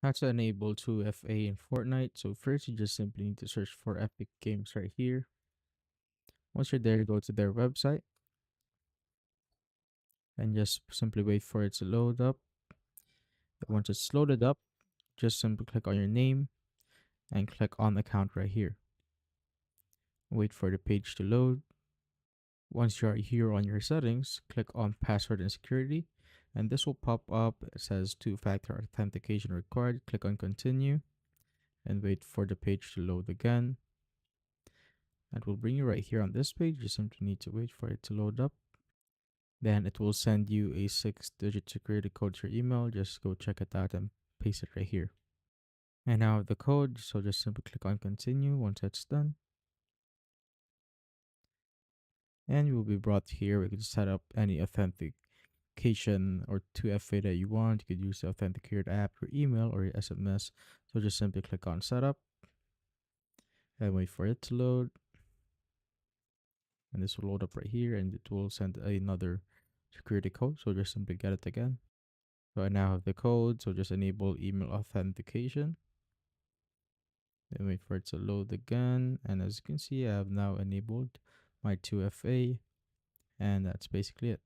How to enable 2FA in Fortnite. So first you just simply need to search for Epic Games right here. Once you're there, go to their website and just simply wait for it to load up. Once it's loaded up, just simply click on your name and click on account right here. Wait for the page to load. Once you're here on your settings, click on password and security, and this will pop up. It says two-factor authentication required. Click on continue and wait for the page to load again. It will bring you right here on this page. You simply need to wait for it to load up. Then it will send you a 6-digit security code to your email. Just go check it out and paste it right here. And now the code, so just simply click on continue once that's done. And you will be brought here. We can set up any authentication or 2FA that you want. You could use the authenticator app, your email, or your SMS. So just simply click on setup and wait for it to load. And this will load up right here and it will send another security code. So just simply get it again. So I now have the code. So just enable email authentication. Then wait for it to load again. And as you can see, I have now enabled my 2FA. And that's basically it.